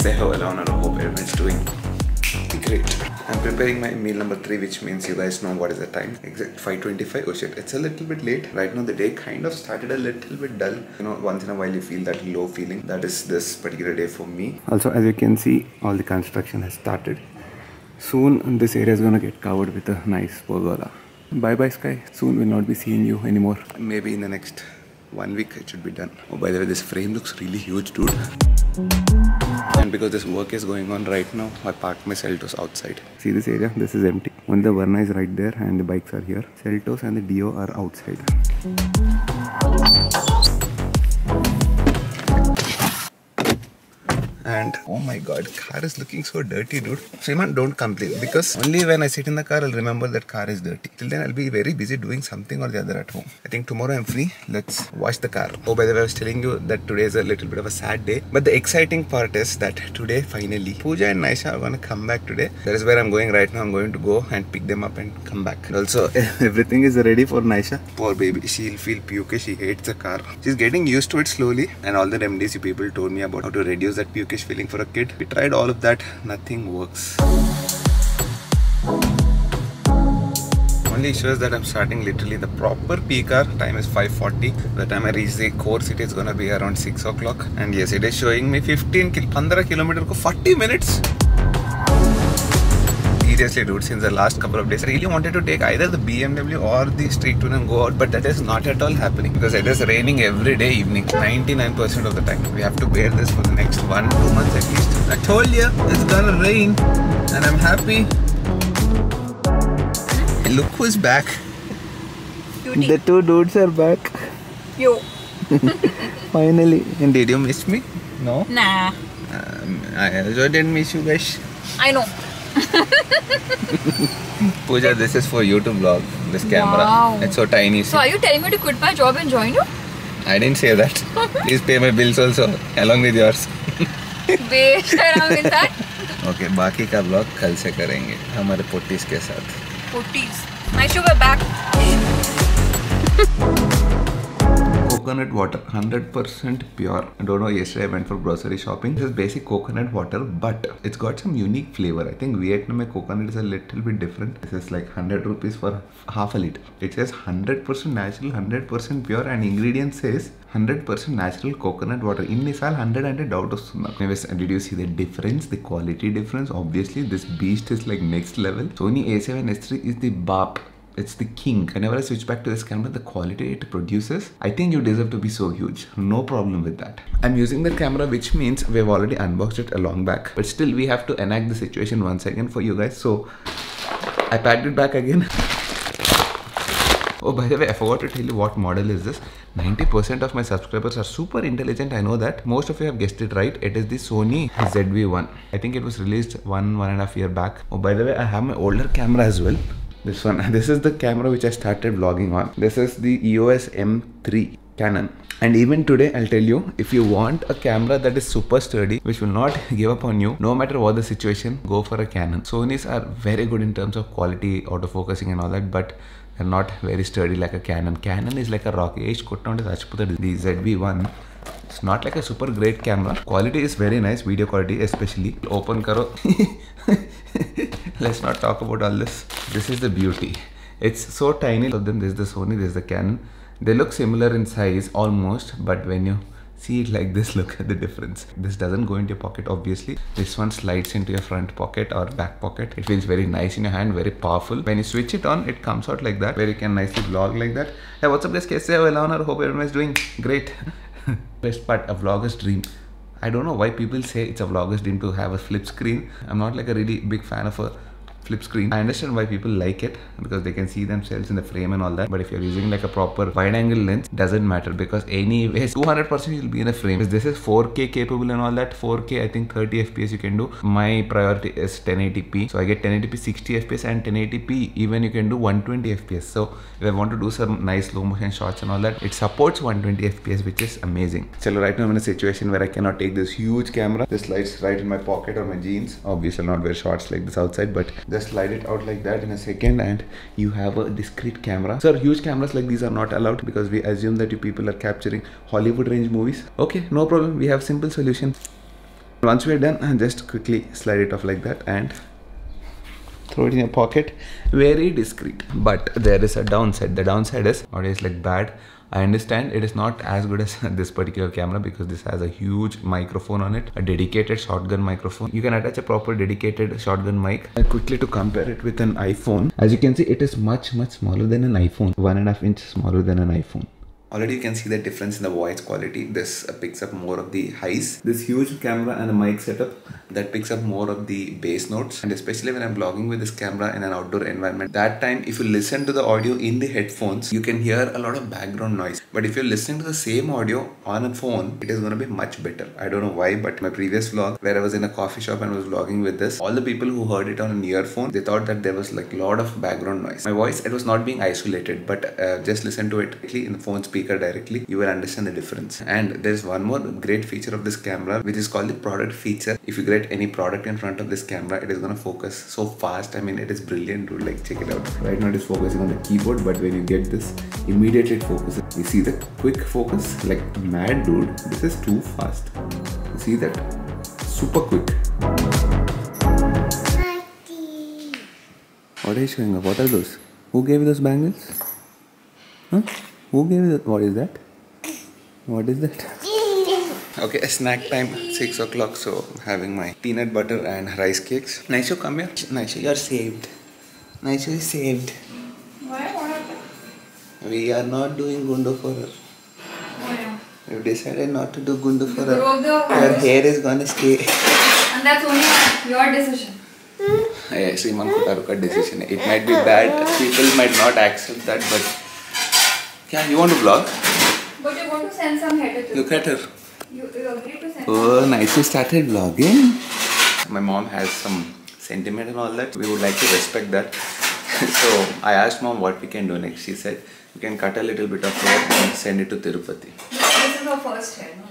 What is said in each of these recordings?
Kaise ho Alana? I hope everyone's doing great. I'm preparing my meal number 3, which means you guys know what is the time. Exact 5:25. Oh shit, it's a little bit late. Right now the day kind of started a little bit dull. You know, once in a while you feel that low feeling. That is this particular day for me. Also, as you can see, all the construction has started. Soon this area is gonna get covered with a nice pergola. Bye bye sky. Soon we'll not be seeing you anymore. Maybe in the next 1 week it should be done. Oh, by the way, this frame looks really huge, dude. And because this work is going on right now, I parked my Seltos outside. See this area? This is empty. Only the Verna is right there and the bikes are here. Seltos and the Dio are outside. And oh my god, car is looking so dirty, dude. Sriman, don't complain, because only when I sit in the car I'll remember that car is dirty. Till then I'll be very busy doing something or the other at home. I think tomorrow I'm free. Let's wash the car. Oh, by the way, I was telling you that today is a little bit of a sad day, but the exciting part is that today finally Pooja and Naisha are gonna come back today. That is where I'm going right now. I'm going to go and pick them up and come back. And also everything is ready for Naisha. Poor baby, she'll feel puke. She hates the car. She's getting used to it slowly, and all the remedies you people told me about how to reduce that puke feeling for a kid. We tried all of that, nothing works. Only issue is that I'm starting literally the proper peak hour. Time is 5:40. By the time I reach the core city, it's gonna be around 6 o'clock. And yes, it is showing me 15 kilometers ko 40 minutes. Seriously, dude, since the last couple of days, I really wanted to take either the BMW or the street tour and go out, but that is not at all happening because it is raining every day evening, 99% of the time. We have to bear this for the next 1-2 months at least. I told you, it's gonna rain, and I'm happy. Hey, look who's back. Cutie. The two dudes are back. Yo. Finally. And did you miss me? No? Nah. I also didn't miss you guys. I know. Pooja, this is for you to vlog. This camera. Wow. It's so tiny. So are you telling me to quit my job and join you? I didn't say that. Please pay my bills also, along with yours. बेशरम इंसान. Okay, बाकी का vlog कल से करेंगे हमारे पोटीज के साथ. Putties. Nice to be back. Coconut water, 100% pure. I don't know, yesterday I went for grocery shopping. This is basic coconut water, but it's got some unique flavor. I think Vietnam coconut is a little bit different. This is like 100 rupees for half a liter. It says 100% natural, 100% pure, and ingredient says 100% natural coconut water. In Nisal 100 doubt ostunda. Anyways, did you see the difference, the quality difference? Obviously, this beast is like next level. Sony A7S3 is the BAP. It's the king. Whenever I switch back to this camera, the quality it produces, I think you deserve to be so huge. No problem with that. I'm using the camera, which means we've already unboxed it a long back. But still, we have to enact the situation once again for you guys. So, I packed it back again. Oh, by the way, I forgot to tell you what model is this. 90% of my subscribers are super intelligent. I know that. Most of you have guessed it right. It is the Sony ZV-1. I think it was released 1.5 years back. Oh, by the way, I have my older camera as well. This one. This is the camera which I started vlogging on. This is the EOS M3 Canon. And even today, I'll tell you, if you want a camera that is super sturdy, which will not give up on you, no matter what the situation, go for a Canon. Sonys are very good in terms of quality, autofocusing and all that, but they're not very sturdy like a Canon. Canon is like a rocky. The ZV-1. It's not like a super great camera. Quality is very nice, video quality especially. Open karo. Let's not talk about all this. This is the beauty. It's so tiny. Of them, this is the Sony, this is the Canon. They look similar in size almost, but when you see it like this, look at the difference. This doesn't go into your pocket, obviously. This one slides into your front pocket or back pocket. It feels very nice in your hand, very powerful. When you switch it on, it comes out like that, where you can nicely vlog like that. Hey, what's up guys? Kaise ho Elana? Hope everyone is doing great. Best part, a vlogger's dream. I don't know why people say it's a vlogger's dream to have a flip screen. I'm not like a really big fan of a flip screen. I understand why people like it because they can see themselves in the frame and all that, but if you're using like a proper wide angle lens, doesn't matter because anyways 200% you'll be in a frame. This is 4K capable and all that. 4K, I think 30 FPS you can do. My priority is 1080p, so I get 1080p 60 FPS and 1080p even you can do 120 FPS. So if I want to do some nice slow motion shots and all that, it supports 120 FPS, which is amazing. So right now I'm in a situation where I cannot take this huge camera. This slides right in my pocket or my jeans. Obviously I'll not wear shorts like this outside, but just slide it out like that in a second and you have a discrete camera. Sir, huge cameras like these are not allowed because we assume that you people are capturing Hollywood range movies. Okay, no problem. We have simple solution. Once we're done, just quickly slide it off like that and throw it in your pocket. Very discreet. But there is a downside. The downside is audio is like bad. I understand it is not as good as this particular camera because this has a huge microphone on it, a dedicated shotgun microphone. You can attach a proper dedicated shotgun mic. And quickly to compare it with an iPhone, as you can see, it is much smaller than an iPhone, 1.5 inches smaller than an iPhone. Already you can see the difference in the voice quality. This picks up more of the highs. This huge camera and a mic setup that picks up more of the bass notes. And especially when I'm vlogging with this camera in an outdoor environment, that time if you listen to the audio in the headphones, you can hear a lot of background noise. But if you're listening to the same audio on a phone, it is going to be much better. I don't know why, but my previous vlog where I was in a coffee shop and was vlogging with this, all the people who heard it on an earphone, they thought that there was like a lot of background noise. My voice, it was not being isolated, but just listen to it in the phone speaker directly, you will understand the difference. And there's one more great feature of this camera, which is called the product feature. If you get any product in front of this camera, it is gonna focus so fast. I mean, it is brilliant, dude. Like, check it out. Right now it is focusing on the keyboard, but when you get this, immediately it focuses. You see the quick focus? Like mad, dude. This is too fast. You see that? Super quick. What are you showing up? What are those? Who gave you those bangles? Huh? Who gave you that? What is that? What is that? Okay, snack time, 6 o'clock. So, having my peanut butter and rice cakes. Naishu, come here. Naishu, you're saved. Naishu is saved. Why? What happened? We are not doing gundu for her. Why? We've decided not to do gundu for her. Broke the Her hair is gonna stay. And that's only your decision. Yes, Iman Kutaruka decision. It might be bad. People might not accept that, but yeah, you want to vlog? But you're going to send some hair to Look at her. You agreed to send Oh, nice. You started vlogging. My mom has some sentiment and all that. We would like to respect that. So I asked mom what we can do next. She said we can cut a little bit of hair and send it to Tirupati. This is her first hair, no?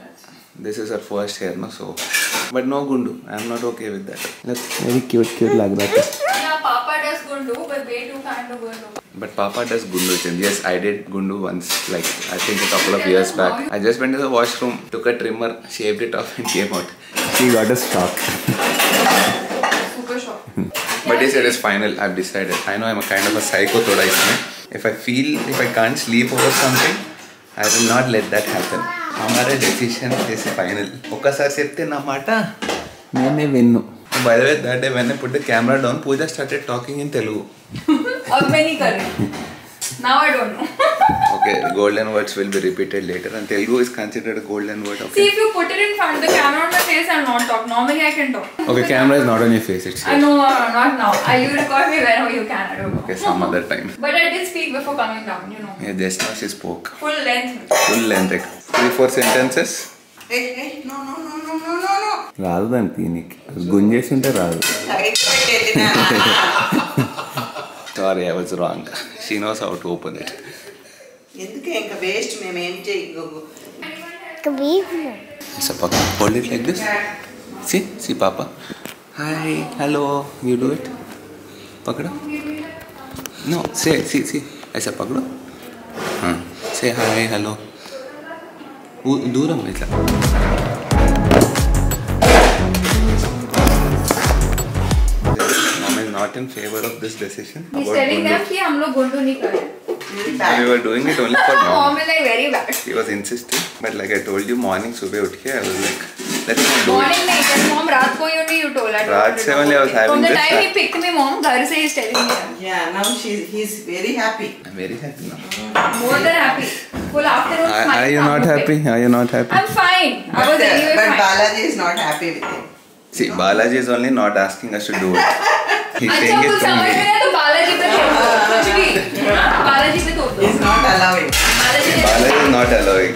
This is her first hair, no? So, but no gundu. I'm not okay with that. Look, very cute lag raha tha. Yeah, Papa does gundu, but they too can't do gundu. But Papa does gundu with him. Yes, I did gundu once, like I think a couple of years back. I just went to the washroom, took a trimmer, shaved it off and came out. She got a shock. Super shock. But yes, it is final. I've decided. I know I'm a kind of a psycho thoda isme. If I can't sleep over something, I will not let that happen. Hamara decision is final. Okasari chepte na mata nene vinnu. By the way, that day when I put the camera down, Pooja started talking in Telugu. Ab main nahi kar rahi. Now I don't know. Okay, golden words will be repeated later, and Telugu is considered a golden word. Okay. See, if you put it in front of the camera on my face, I'll not talk. Normally I can talk. Okay, camera is not on your face. It's here. I know, not now. You record me whenever you can. I don't know. Okay, some other time. But I did speak before coming down, you know. Yeah, just now she spoke. Full length. Full length. 3-4 sentences. Hey, no. రాదు దానికి నీకు గుంజేసింటే రాదు. Sorry, I was wrong. She knows how to open it. ఎందుకే ఇంకా waste మేము ఏం చేయగలము. So, Papa, hold it like this. See, Papa. Hi, hello. You do it. Pakado. No, say, see. ऐसा पकड़ो. हाँ. Say hi, hello. दूरम इतना. Mom is not in favor of this decision. He's telling them कि हम लोग गुंडू नहीं करें. We were doing it only for mom. Mom is like very bad. She was insisting, but like I told you, morning सुबह उठ के I was like, let's not do Morning it. नहीं, just mom रात को you told her. रात से only I was having From the this. time he picked me, mom घर से he's telling me. Yeah, now he's very happy. I'm very happy now. More than happy. Full afternoon smile. Are you not happy? Are you not happy? I'm fine. I was anyway But fine. Balaji is not happy with him. See, Balaji is only not asking us to do it. He's अच्छा saying कुछ it to समझ में me. आया तो बालाजी पे तोड़ दो कुछ भी बालाजी पे तोड़ दो He's not allowing. बालाजी पे Balaji is not allowing.